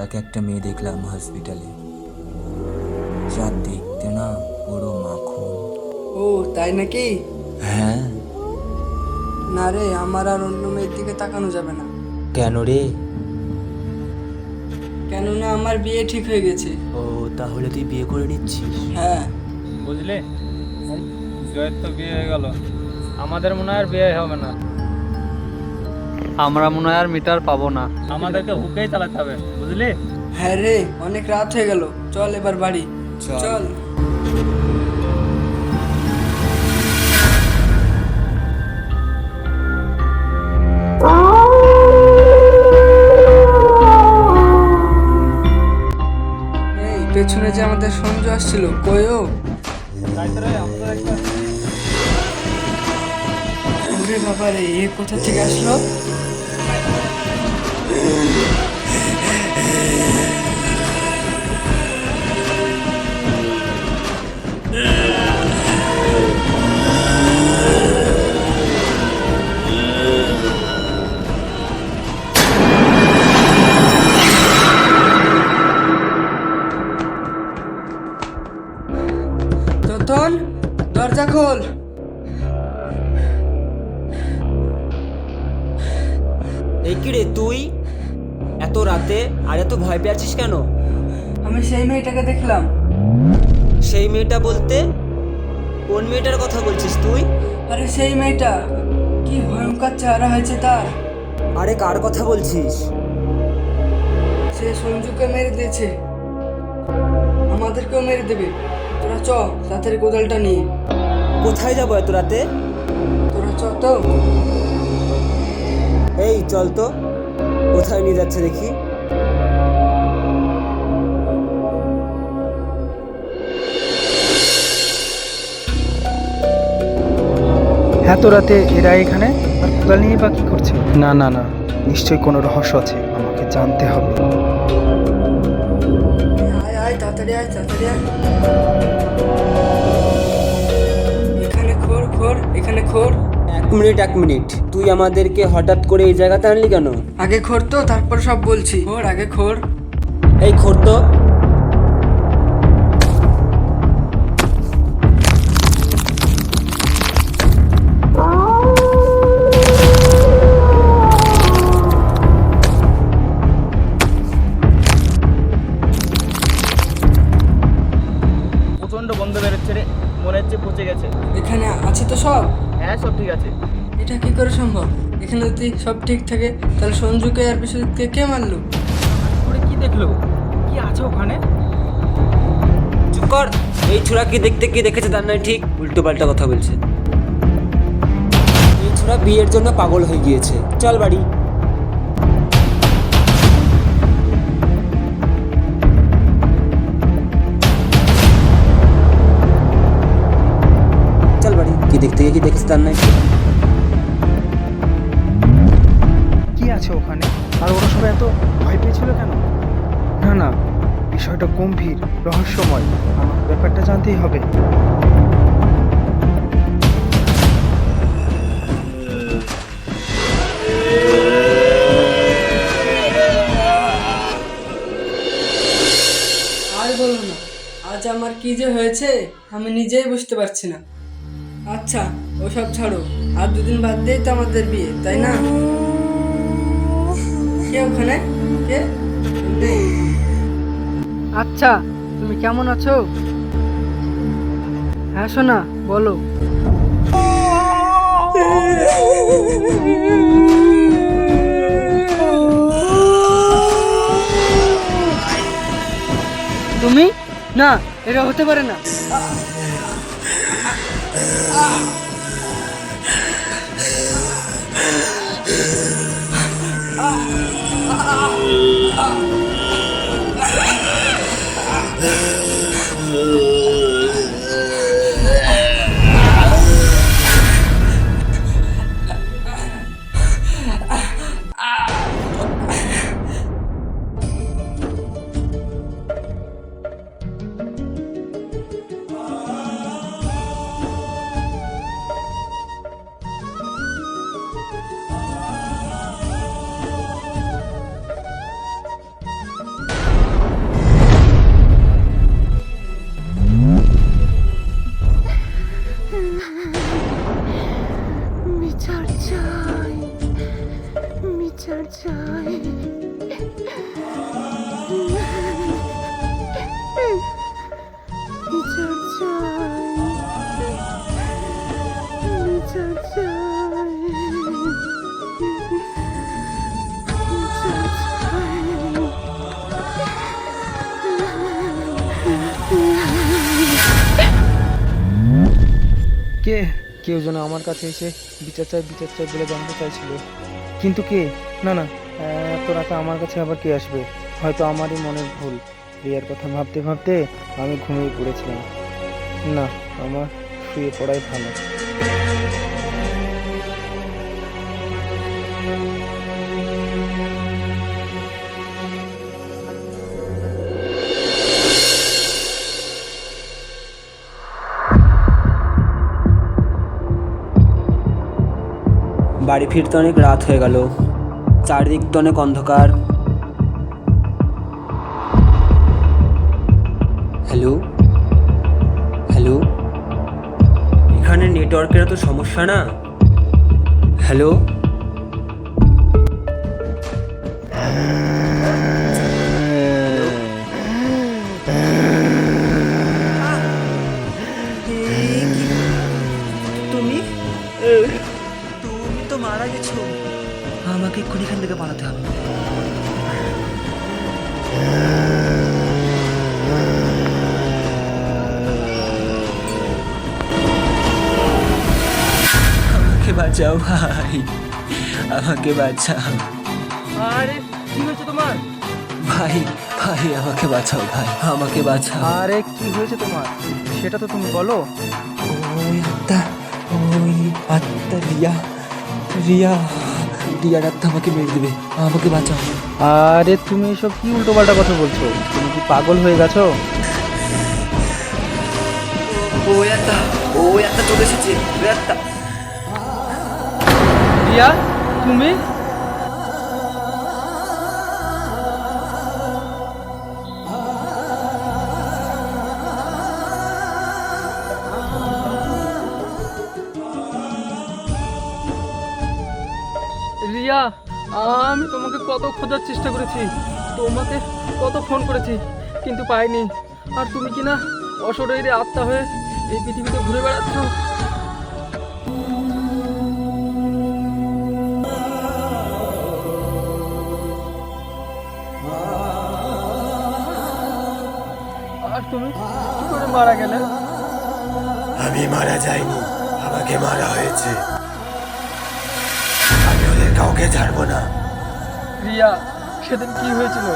এক একটা মেয়ে দেখলাম হসপিটালে, যা দেখতে না পুরো মাখন। ও তাই নাকি? হ্যাঁ। না রে, আমার আর অন্য মেয়ের দিকে তাকানো যাবে না। কেন রে? কেননা আমার বিয়ে ঠিক হয়ে গেছে। ও, তাহলে তুই বিয়ে করে নিচ্ছিস? হ্যাঁ। বুঝলি, জয়ের তো বিয়ে হয়ে গেল, আমাদের মনে হয় আর বিয়ে হবে না। আমরা মনে হয় আর মিটার পাবো না, আমাদেরকে হুকেই চালাতে হবে, বুঝলি? হ্যাঁ রে, অনেক রাত হয়ে গেল, চল এবার বাড়ি। চল। এই পেছনে যে আমাদের সঞ্জু আসছিল, কইও? ওরে বাবা রে, এ কোথা থেকে আসলো? রতন, দরজা খোল। এই কি রে তুই এত রাতে আর এত ভয় পেয়ে আছিস কেন? আমি সেই মেয়েটাকে দেখলাম। সেই মেয়েটা বলতে কোন মেয়েটার কথা বলছিস তুই? আরে সেই মেয়েটা, কি ভয়ঙ্কর চেহারা হয়েছে তার। আরে কার কথা বলছিস? সে সঞ্জুকে মেরে দিয়েছে, আমাদেরকেও মেরে দেবে। তোরা চ, তাড়াতাড়ি কোদালটা নিয়ে। কোথায় যাবো এত রাতে? তোরা চ তো। এই চল তো, কোথায় নিয়ে যাচ্ছে দেখি। এত রাতে এরা এখানে আর কোদাল নিয়ে বা কি করছে? না না না, নিশ্চয়ই কোনো রহস্য আছে, আমাকে জানতে হবে। আয় আয়, তাড়াতাড়ি আয়, তাড়াতাড়ি আয়। এখানে খোর খোর, এখানে খোর। এক মিনিট, তুই আমাদেরকে হঠাৎ করে এই জায়গাতে আনলি কেন? আগে খোর তো, তারপর সব বলছি। খোর, আগে খোর। এই খোর তো। প্রচন্ড গন্ধ বেরোচ্ছে রে, মনে হচ্ছে পচে গেছে। এখানে আছে তো সব? হ্যাঁ, সব ঠিক আছে। এটা কি করে সম্ভব? এখানে যদি সব ঠিক থাকে, তাহলে সঞ্জুকে আর বিশ্বজিৎকে কে মারলো? ওরে কি দেখলো? কি আছে ওখানে? চুপ কর। এই ছোড়া কি দেখতে কি দেখেছে তার নয় ঠিক, উল্টো পাল্টা কথা বলছে। এই ছোড়া বিয়ের জন্য পাগল হয়ে গিয়েছে। চল বাড়ি। চল বাড়ি, কি দেখতে কি দেখেছে তার নয় ঠিক। কি আছে ওখানে? আর ওরা সবাই এত ভয় পেয়েছিল কেন? না না, বিষয়টা গম্ভীর, রহস্যময়, আমার ব্যাপারটা জানতেই হবে। আর বলো না, আজ আমার কি যে হয়েছে আমি নিজেই বুঝতে পারছি না। আচ্ছা, ওসব ছাড়ো, আর দুদিন বাদ দিয়েই তো আমাদের বিয়ে, তাই না? কে ওখানে? কে? নেই। আচ্ছা, তুমি কেমন আছো? হ্যাঁ সোনা, বলো। তুমি? না, এটা হতে পারে না। কে কেউ যেন আমার কাছে এসে বিচার চাই বলে জানতে চাইছিল, কিন্তু কে? না না, এত রাতে আমার কাছে আবার কে আসবে? হয়তো আমারই মনের ভুল। রিয়ার কথা ভাবতে ভাবতে আমি ঘুমিয়ে পড়েছিলাম। না, আমার শুয়ে পড়াই ভালো। বাড়ি ফিরতে অনেক রাত হয়ে গেল, চারদিক তো অনেক অন্ধকার। হ্যালো হ্যালো, এখানে নেটওয়ার্কের তো সমস্যা না? হ্যালো, তুমি তুমি তো মারা গেছো। আমাকে এক্ষুনি এখান থেকে পালাতে হবে। আমাকে বাঁচাও ভাই, আমাকে বাঁচাও। আরে কি হয়েছে তোমার? ভাই ভাই আমাকে বাঁচাও, ভাই আমাকে বাঁচাও। আরে কি হয়েছে তোমার, সেটা তো তুমি বলো। ওই আত্মা, ওই আত্মা রিয়া রিয়া রিয়ার আত্মা আমাকে মেরে দেবে, আমাকে বাঁচাও। আরে তুমি এসব কি উল্টোপাল্টা কথা বলছো? তুমি কি পাগল হয়ে গেছো? ওই আত্মা চলে এসেছে, ওই আত্মা। রিয়া, তুমি? রিয়া, আমি তোমাকে কত খোঁজার চেষ্টা করেছি, তোমাকে কত ফোন করেছি, কিন্তু পাইনি। আর তুমি কি না অশরীরে আত্মা হয়ে এই পৃথিবীতে ঘুরে বেড়াচ্ছ। আর তুমি কি করে মারা গেলে? আমি মারা যাইনি, আমাকে মারা হয়েছে। আমি ওদের কাউকে ছাড়বো না। রিয়া, সেদিন কি হয়েছিল?